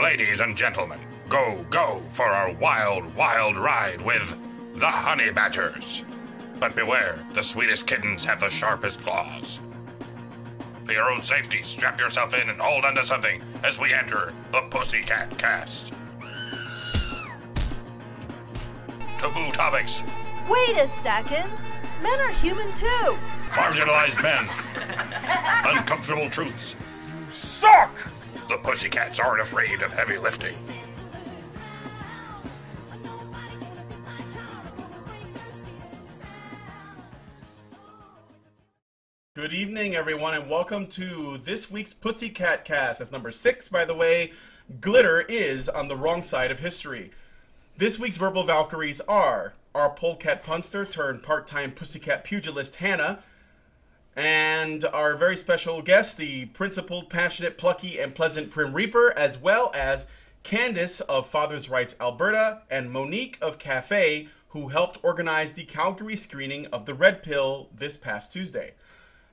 Ladies and gentlemen, go for our wild, wild ride with the Honey Badgers. But beware, the sweetest kittens have the sharpest claws. For your own safety, strap yourself in and hold onto something as we enter the Pussycat cast. Taboo topics. Wait a second. Men are human too. Marginalized men. Uncomfortable truths. You suck! The Pussycats aren't afraid of heavy lifting. Good evening, everyone, and welcome to this week's Pussycat cast. That's number 6, by the way. Glitter is on the wrong side of history. This week's verbal Valkyries are our polecat punster turned part-time Pussycat pugilist Hannah, and our very special guest, the principled, passionate, plucky, and pleasant Prim Reaper, as well as Candace of Father's Rights Alberta and Monique of Cafe, who helped organize the Calgary screening of The Red Pill this past Tuesday.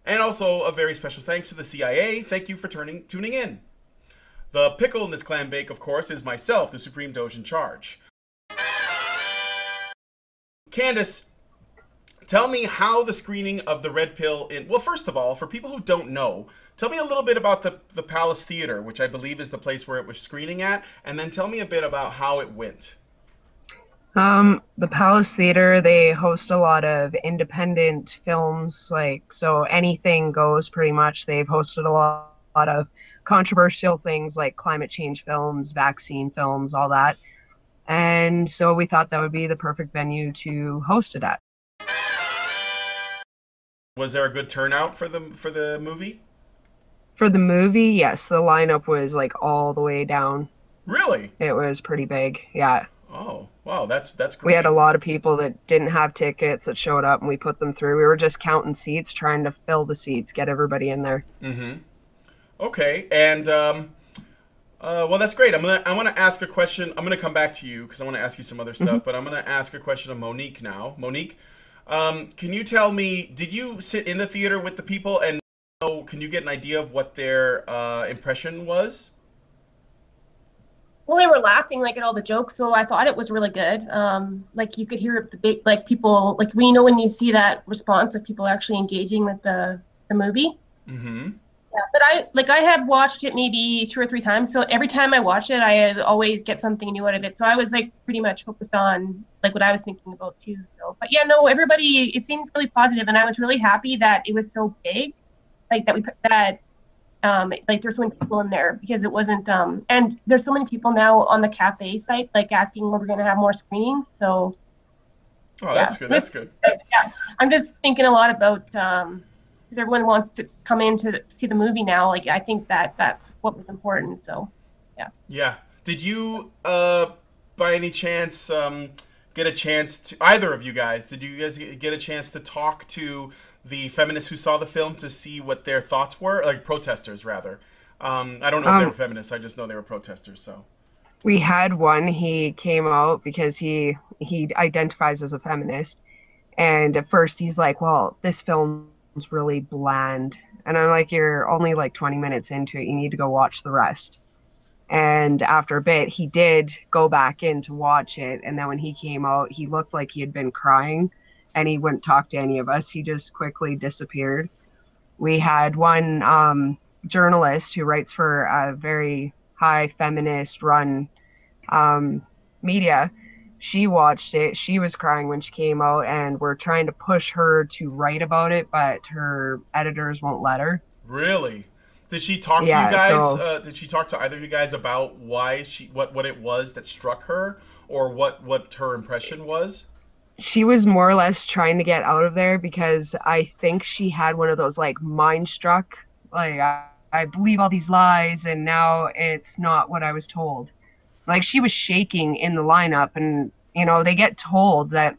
And also a very special thanks to the CIA. Thank you for tuning in. The pickle in this clam bake, of course, is myself, the Supreme Doge in charge. Candace, tell me how the screening of The Red Pill well, first of all, for people who don't know, tell me a little bit about the Palace Theater, which I believe is the place where it was screening at, and then tell me a bit about how it went. The Palace Theater, they host a lot of independent films, so anything goes pretty much. They've hosted a lot of controversial things like climate change films, vaccine films, all that. And so we thought that would be the perfect venue to host it at. Was there a good turnout for the movie? For the movie, yes. The lineup was all the way down. Really? It was pretty big, yeah. Oh, wow, that's great. We had a lot of people that didn't have tickets that showed up, and we put them through. We were just counting seats, trying to fill the seats, get everybody in there. Mm-hmm. Okay, and well, that's great. I want to ask a question. I'm gonna come back to you because I want to ask you some other stuff, but I'm gonna ask a question of Monique now. Monique, can you tell me, did you sit in the theater with the people, and can you get an idea of what their impression was? Well, they were laughing at all the jokes, so I thought it was really good. You could hear the big people when you see that response of people actually engaging with the movie. Mm-hmm. Yeah, but I have watched it maybe 2 or 3 times, so every time I watch it, I always get something new out of it. So I was pretty much focused on what I was thinking about too. So, but yeah, no, everybody, it seemed really positive, and I was really happy that it was so big, that we put that. There's so many people in there because it wasn't, and there's so many people now on the cafe site, asking when we're going to have more screenings. So, oh, that's good. That's good. Yeah, I'm just thinking a lot about, because everyone wants to come in to see the movie now. I think that's what was important. So, yeah. Yeah. Did you, by any chance, get a chance to, either of you guys, did you guys get a chance to talk to the feminists who saw the film to see what their thoughts were? Protesters, rather. I don't know if they were feminists. I just know they were protesters, so. We had one. He came out because he identifies as a feminist. And at first he's like, well, this film's really bland. And I'm like, you're only 20 minutes into it. You need to go watch the rest. And after a bit, he did go back in to watch it. And then when he came out, he looked like he had been crying. And he wouldn't talk to any of us. He just quickly disappeared. We had one journalist who writes for a very high feminist-run media. She watched it. She was crying when she came out, and we're trying to push her to write about it, but her editors won't let her. Really? Did she talk to you guys? Did she talk to either of you guys about why what it was that struck her, or what her impression was? She was more or less trying to get out of there because I think she had one of those mind struck, I believe all these lies and now it's not what I was told. She was shaking in the lineup, and they get told that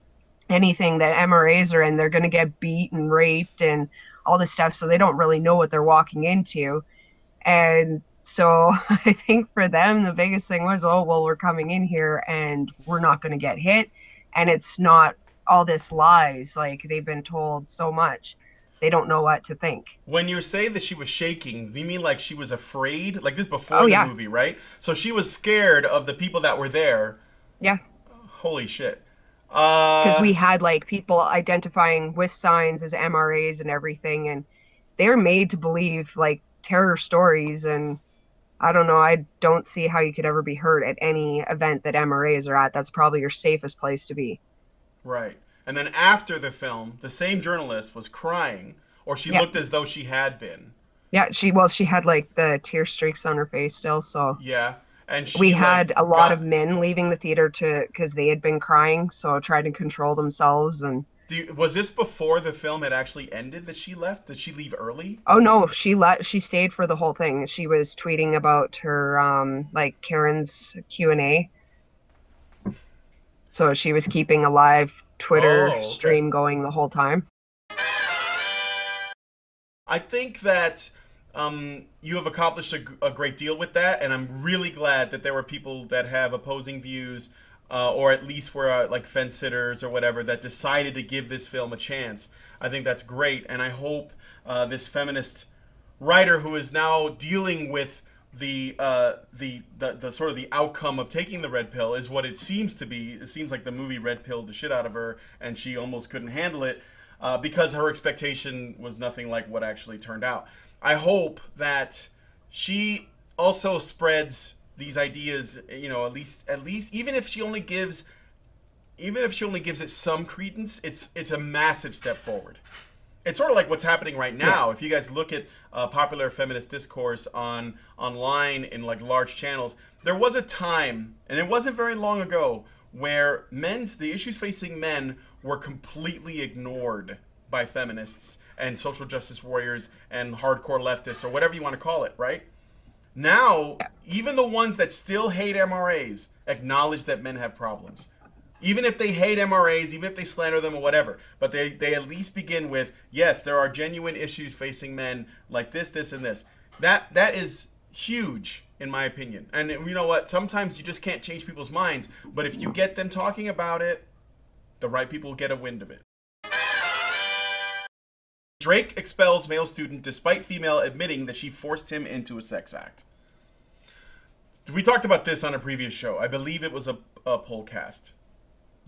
anything that MRAs are in, they're going to get beat and raped and all this stuff, so they don't really know what they're walking into. And so I think for them the biggest thing was, oh well, we're coming in here and we're not going to get hit. And it's not all this lies, they've been told so much. they don't know what to think. When you say that she was shaking, do you mean like she was afraid? Like this before Oh, the yeah. movie, right? So she was scared of the people that were there. Yeah. Holy shit. Because we had like people identifying with signs as MRAs and everything, and they're made to believe like terror stories, and I don't know, I don't see how you could ever be hurt at any event that MRAs are at. That's probably your safest place to be. Right. And then after the film, the same journalist was crying, or she looked as though she had been. Yeah, she had like the tear streaks on her face still, so. Yeah. And we had a lot of men leaving the theater because they had been crying, so trying to control themselves. And was this before the film had actually ended that she left? Did she leave early? Oh no, she stayed for the whole thing. She was tweeting about her like Karen's Q&A. So she was keeping a live Twitter stream going the whole time. I think that you have accomplished a great deal with that, and I'm really glad that there were people that have opposing views, or at least were like fence sitters or whatever, that decided to give this film a chance. I think that's great, and I hope this feminist writer who is now dealing with the sort of the outcome of taking the red pill is what it seems to be. It seems like the movie red pilled the shit out of her, and she almost couldn't handle it because her expectation was nothing like what actually turned out. I hope that she also spreads these ideas, you know, at least even if she only gives it some credence, it's a massive step forward. It's sort of like what's happening right now. If you guys look at popular feminist discourse online in like large channels, there was a time, and it wasn't very long ago, where the issues facing men were completely ignored by feminists and social justice warriors and hardcore leftists, or whatever you want to call it, right? Now, even the ones that still hate MRAs acknowledge that men have problems. Even if they hate MRAs, even if they slander them or whatever, but they at least begin with, yes, there are genuine issues facing men like this, this, and this. That is huge, in my opinion. And you know what? Sometimes you just can't change people's minds, but if you get them talking about it, the right people will get a wind of it. Drake expels male student despite female admitting that she forced him into a sex act. We talked about this on a previous show. I believe it was a pollcast.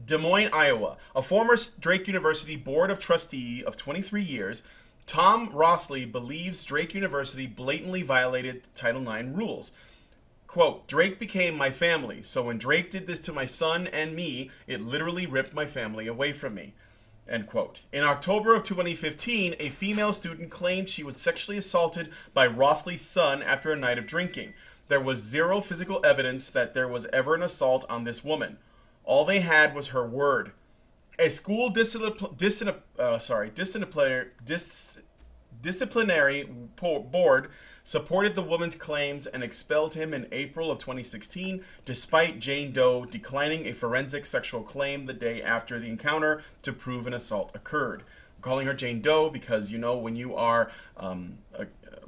Des Moines, Iowa. A former Drake University Board of Trustee of 23 years, Tom Rossley believes Drake University blatantly violated Title IX rules. Quote, Drake became my family, so when Drake did this to my son and me, it literally ripped my family away from me. End quote. In October of 2015, a female student claimed she was sexually assaulted by Rossley's son after a night of drinking. There was zero physical evidence that there was ever an assault on this woman. All they had was her word. A school disciplinary board supported the woman's claims and expelled him in April of 2016, despite Jane Doe declining a forensic sexual claim the day after the encounter to prove an assault occurred. I'm calling her Jane Doe because, you know, when you are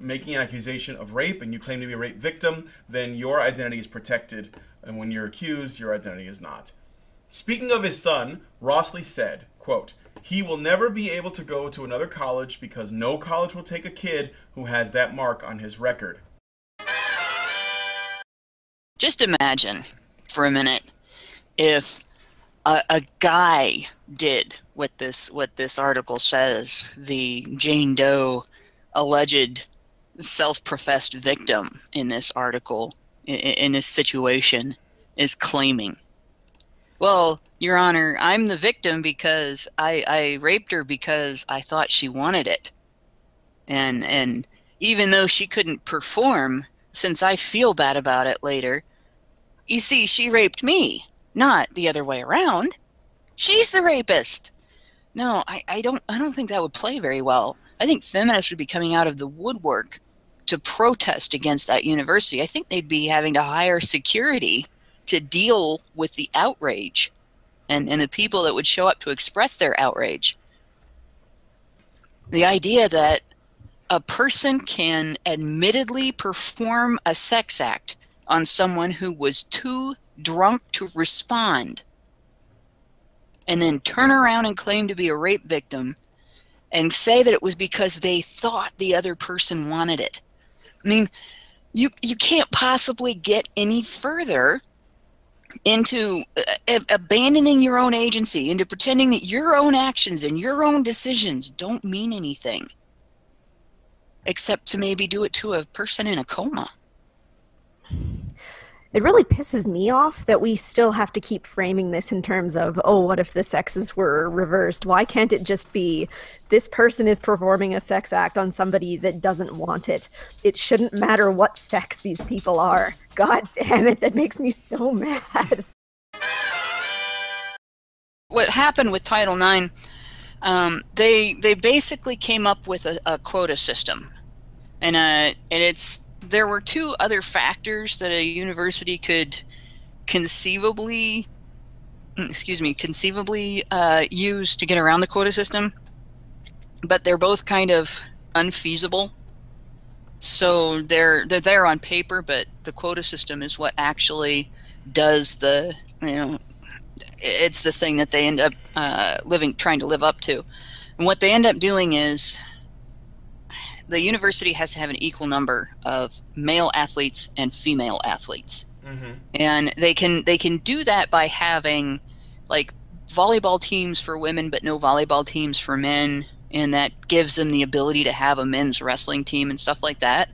making an accusation of rape and you claim to be a rape victim, then your identity is protected, and when you're accused, your identity is not. Speaking of his son, Rossley said, quote, he will never be able to go to another college because no college will take a kid who has that mark on his record. Just imagine for a minute if a guy did what this article says the Jane Doe alleged self-professed victim in this article, in this situation, is claiming. Well, Your Honor, I'm the victim because I raped her because I thought she wanted it. And even though she couldn't perform, since I feel bad about it later, you see, she raped me, not the other way around. She's the rapist. No, I don't think that would play very well. I think feminists would be coming out of the woodwork to protest against that university. I think they'd be having to hire security to deal with the outrage and the people that would show up to express their outrage. The idea that a person can admittedly perform a sex act on someone who was too drunk to respond and then turn around and claim to be a rape victim and say that it was because they thought the other person wanted it. I mean, you can't possibly get any further into abandoning your own agency, into pretending that your own actions and your own decisions don't mean anything, except to maybe do it to a person in a coma. It really pisses me off that we still have to keep framing this in terms of, oh, what if the sexes were reversed? Why can't it just be, this person is performing a sex act on somebody that doesn't want it? It shouldn't matter what sex these people are. God damn it, that makes me so mad. What happened with Title IX, they basically came up with a quota system. And there were two other factors that a university could conceivably use to get around the quota system, but they're both kind of unfeasible. So they're there on paper, but the quota system is what actually does the, it's the thing that they end up trying to live up to. And what they end up doing is, the university has to have an equal number of male athletes and female athletes. Mm-hmm. And they can do that by having like volleyball teams for women but no volleyball teams for men, and that gives them the ability to have a men's wrestling team and stuff like that.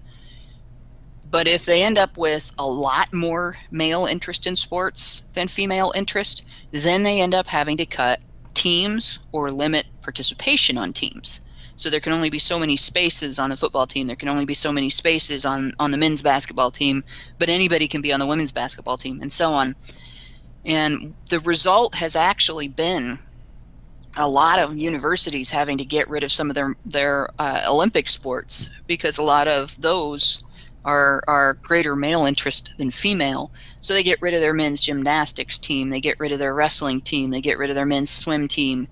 But if they end up with a lot more male interest in sports than female interest, then they end up having to cut teams or limit participation on teams. So there can only be so many spaces on the football team. There can only be so many spaces on the men's basketball team, but anybody can be on the women's basketball team, and so on. And the result has actually been a lot of universities having to get rid of some of their Olympic sports, because a lot of those are greater male interest than female. So they get rid of their men's gymnastics team. They get rid of their wrestling team. They get rid of their men's swim team.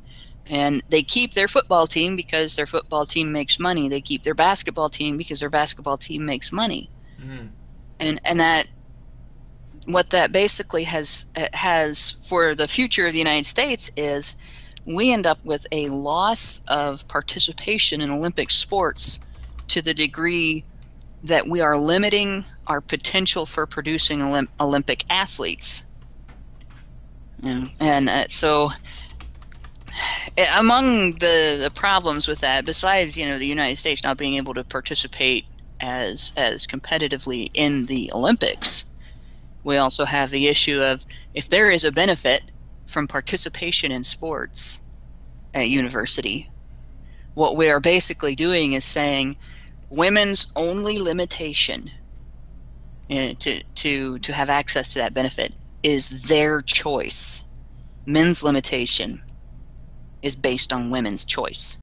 And they keep their football team because their football team makes money. They keep their basketball team because their basketball team makes money. Mm-hmm. And that, what that basically has for the future of the United States is, we end up with a loss of participation in Olympic sports to the degree that we are limiting our potential for producing Olympic athletes. So among the problems with that, besides the United States not being able to participate as competitively in the Olympics, we also have the issue of, if there is a benefit from participation in sports at university, what we are basically doing is saying women's only limitation to have access to that benefit is their choice. Men's limitation is based on women's choice.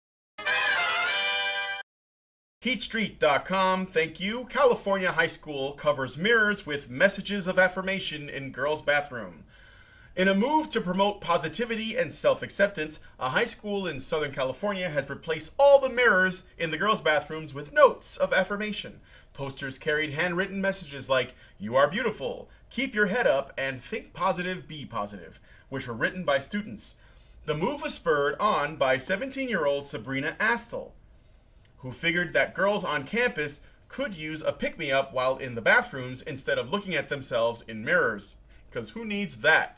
HeatStreet.com, thank you. California high school covers mirrors with messages of affirmation in girls' bathroom. In a move to promote positivity and self-acceptance, a high school in Southern California has replaced all the mirrors in the girls' bathrooms with notes of affirmation. Posters carried handwritten messages like, "You are beautiful," "Keep your head up," and "Think positive, be positive," which were written by students. The move was spurred on by 17-year-old Sabrina Astle, who figured that girls on campus could use a pick-me-up while in the bathrooms instead of looking at themselves in mirrors. Because who needs that?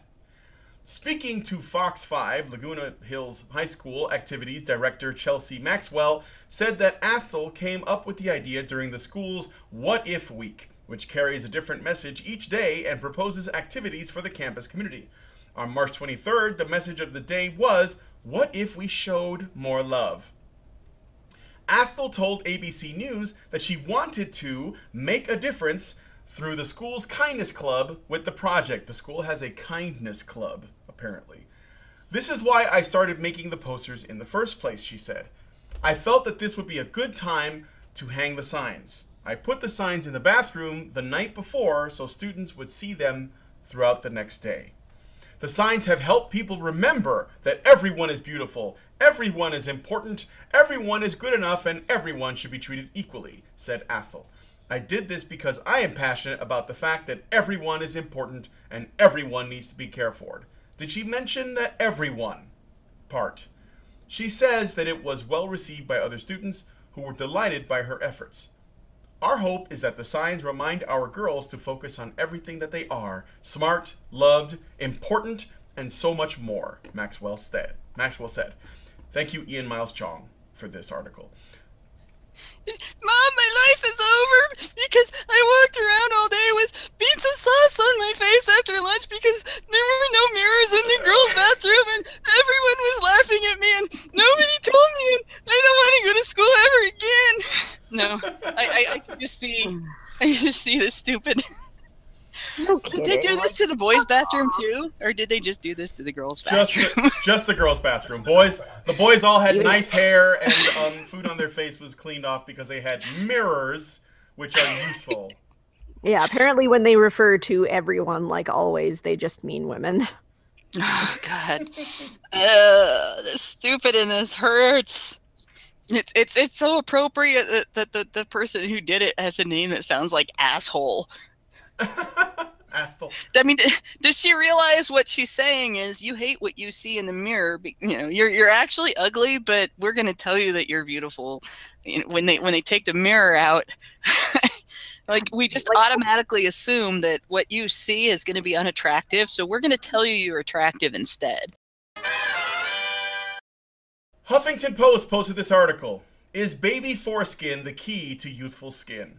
Speaking to Fox 5, Laguna Hills High School Activities Director Chelsea Maxwell said that Astle came up with the idea during the school's What If Week, which carries a different message each day and proposes activities for the campus community. On March 23rd, the message of the day was, "What if we showed more love?" Astle told ABC News that she wanted to make a difference through the school's kindness club with the project. The school has a kindness club, apparently. "This is why I started making the posters in the first place," she said. "I felt that this would be a good time to hang the signs. I put the signs in the bathroom the night before so students would see them throughout the next day. The signs have helped people remember that everyone is beautiful, everyone is important, everyone is good enough, and everyone should be treated equally," said Astle. "I did this because I am passionate about the fact that everyone is important and everyone needs to be cared for." Did she mention that everyone part? She says that it was well received by other students who were delighted by her efforts. Our hope is that the signs remind our girls to focus on everything that they are: smart, loved, important, and so much more, Maxwell said. Thank you, Ian Miles Chong, for this article. Mom, my life is over because I walked around all day with pizza sauce on my face after lunch because there were no mirrors in the girls' bathroom and everyone was laughing at me and nobody told me and I don't want to go to school ever again. No, I can just see this stupid. No Did kidding. they do this to the boys' bathroom too, or did they just do this to the girls' bathroom? Just the girls' bathroom. The boys all had nice hair, and food on their face was cleaned off because they had mirrors, which are useful. Yeah, apparently when they refer to everyone like always, they just mean women. Oh God, they're stupid, and this hurts. It's so appropriate that the person who did it has a name that sounds like asshole. Asshole. I mean, does she realize what she's saying is you hate what you see in the mirror? You know, you're actually ugly, but we're going to tell you that you're beautiful. You know, when they take the mirror out, like we just automatically assume that what you see is going to be unattractive, so we're going to tell you you're attractive instead. Huffington Post posted this article. Is baby foreskin the key to youthful skin?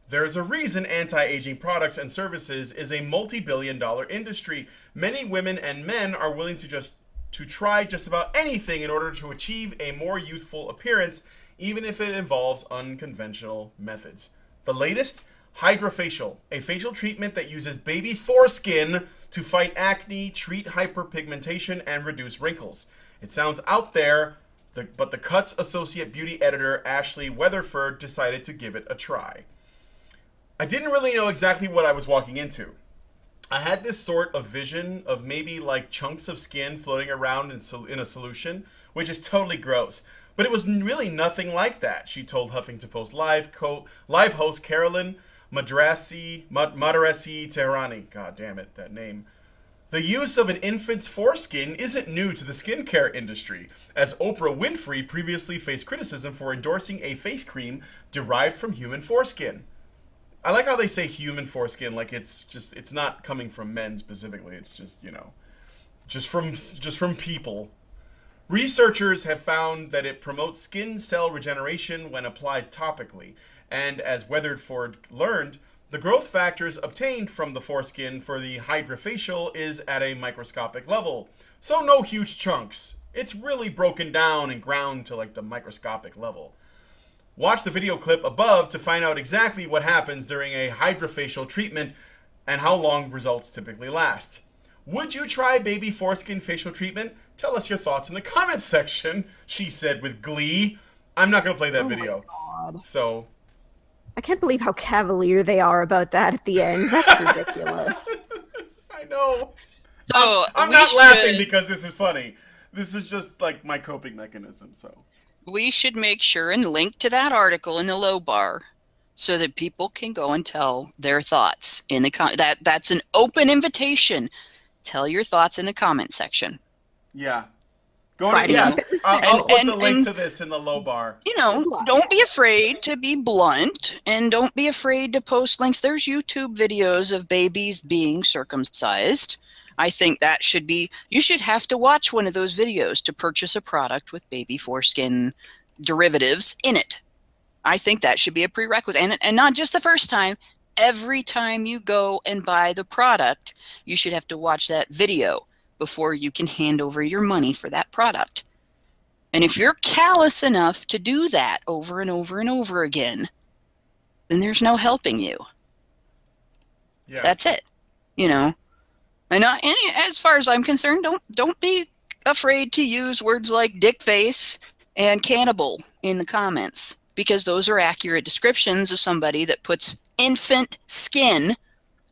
There is a reason anti-aging products and services is a multi-billion-dollar industry. Many women and men are willing to try just about anything in order to achieve a more youthful appearance, even if it involves unconventional methods. The latest? Hydrofacial, a facial treatment that uses baby foreskin to fight acne, treat hyperpigmentation, and reduce wrinkles. It sounds out there, but the Cuts Associate Beauty Editor Ashley Weatherford decided to give it a try. I didn't really know exactly what I was walking into. I had this sort of vision of maybe like chunks of skin floating around in a solution, which is totally gross. But it was really nothing like that, she told Huffington Post Live host Carolyn Madrasi Tehrani. God damn it, that name. The use of an infant's foreskin isn't new to the skincare industry, as Oprah Winfrey previously faced criticism for endorsing a face cream derived from human foreskin. I like how they say human foreskin, like it's not coming from men specifically. It's just, you know, just from people. Researchers have found that it promotes skin cell regeneration when applied topically, and as Weatherford learned, the growth factors obtained from the foreskin for the hydrofacial is at a microscopic level, so no huge chunks. It's really broken down and ground to like the microscopic level. Watch the video clip above to find out exactly what happens during a hydrofacial treatment and how long results typically last. Would you try baby foreskin facial treatment? Tell us your thoughts in the comments section, she said with glee. I'm not going to play that video. So, I can't believe how cavalier they are about that at the end. That's ridiculous. I know. So I'm not laughing because this is funny. This is just like my coping mechanism, so. We should make sure and link to that article in the low bar so that people can go and tell their thoughts in the that's an open invitation. Tell your thoughts in the comment section. Yeah. I'll put the link to this in the low bar. You know, don't be afraid to be blunt and don't be afraid to post links. There's YouTube videos of babies being circumcised. I think that should be, you should have to watch one of those videos to purchase a product with baby foreskin derivatives in it. I think that should be a prerequisite. And not just the first time. Every time you go and buy the product, you should have to watch that video before you can hand over your money for that product. And if you're callous enough to do that over and over and over again, then there's no helping you. Yeah. That's it. You know. And as far as I'm concerned, don't be afraid to use words like dick face and cannibal in the comments, because those are accurate descriptions of somebody that puts infant skin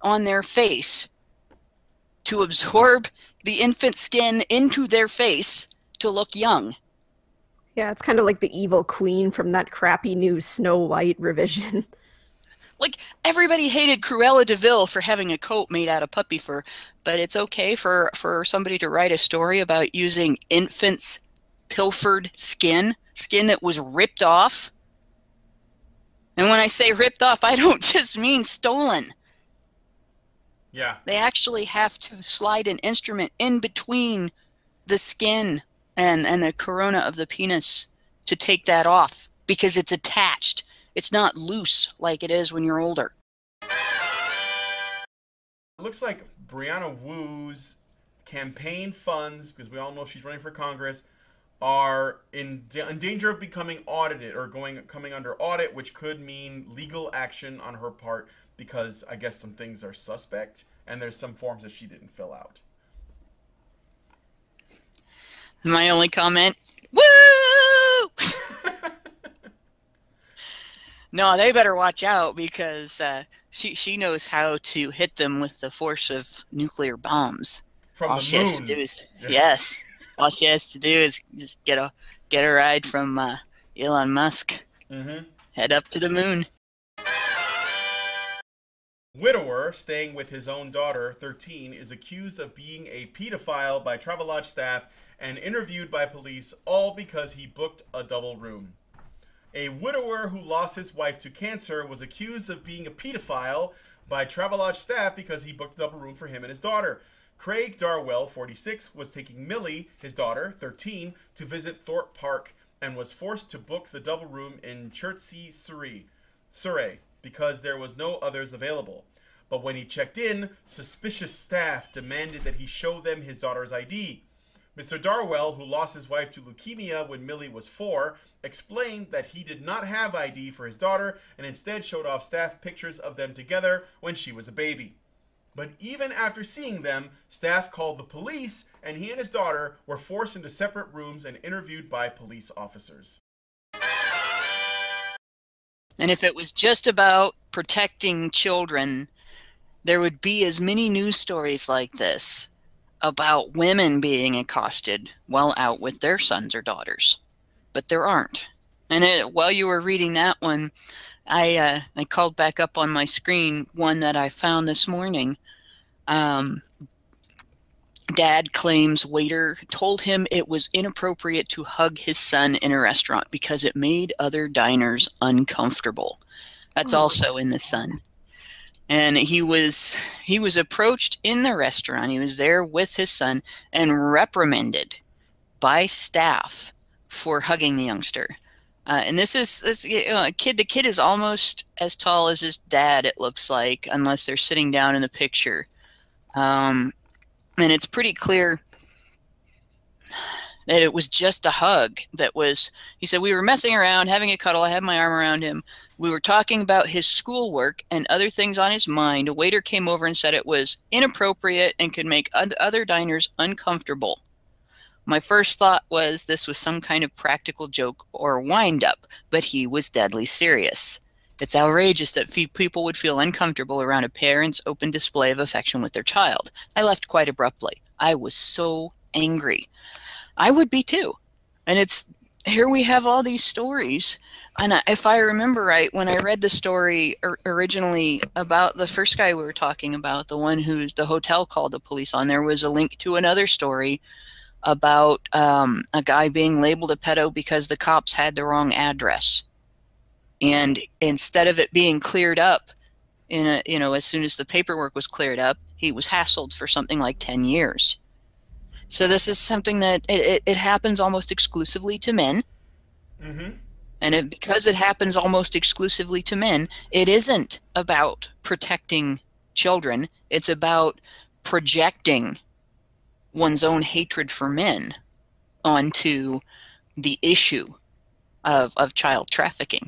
on their face to absorb the infant skin into their face to look young. Yeah, it's kind of like the evil queen from that crappy new Snow White revision. Like, everybody hated Cruella de Vil for having a coat made out of puppy fur, but it's okay for somebody to write a story about using infants' pilfered skin that was ripped off. And when I say ripped off, I don't just mean stolen. Yeah. They actually have to slide an instrument in between the skin and the corona of the penis to take that off because it's attached. It's not loose like it is when you're older. It looks like Brianna Wu's campaign funds, because we all know she's running for Congress, are in danger of becoming audited or coming under audit, which could mean legal action on her part because I guess some things are suspect and there's some forms that she didn't fill out. My only comment, woo! No, they better watch out because she knows how to hit them with the force of nuclear bombs. From All the she moon. has to do is, yes. All she has to do is just get a ride from Elon Musk. Mm-hmm. Head up to the moon. Widower, staying with his own daughter, 13, is accused of being a pedophile by Travelodge staff and interviewed by police, all because he booked a double room. A widower who lost his wife to cancer was accused of being a pedophile by Travelodge staff because he booked a double room for him and his daughter. Craig Darwell, 46, was taking Millie, his daughter, 13, to visit Thorpe Park and was forced to book the double room in Chertsey, Surrey, because there was no others available. But when he checked in, suspicious staff demanded that he show them his daughter's ID. Mr. Darwell, who lost his wife to leukemia when Millie was 4, explained that he did not have ID for his daughter and instead showed off staff pictures of them together when she was a baby. But even after seeing them, staff called the police and he and his daughter were forced into separate rooms and interviewed by police officers. And if it was just about protecting children, there would be as many news stories like this about women being accosted while out with their sons or daughters. But there aren't. And while you were reading that one, I called back up on my screen one that I found this morning. Dad claims waiter told him it was inappropriate to hug his son in a restaurant because it made other diners uncomfortable. That's also in The Sun. And he was approached in the restaurant. He was there with his son and reprimanded by staff for hugging the youngster. And this a kid. The kid is almost as tall as his dad, it looks like, unless they're sitting down in the picture. And it's pretty clear that it was just a hug that was, he said, we were messing around, having a cuddle. I had my arm around him. We were talking about his schoolwork and other things on his mind. A waiter came over and said it was inappropriate and could make other diners uncomfortable. My first thought was this was some kind of practical joke or wind-up, but he was deadly serious. It's outrageous that people would feel uncomfortable around a parent's open display of affection with their child. I left quite abruptly. I was so angry. I would be too. And here we have all these stories. And if I remember right, when I read the story originally about the first guy we were talking about, the one who the hotel called the police on, there was a link to another story about a guy being labeled a pedo because the cops had the wrong address. And instead of it being cleared up, as soon as the paperwork was cleared up, he was hassled for something like 10 years. So this is something that it happens almost exclusively to men. Mm-hmm. And because it happens almost exclusively to men, it isn't about protecting children. It's about projecting one's own hatred for men onto the issue of child trafficking.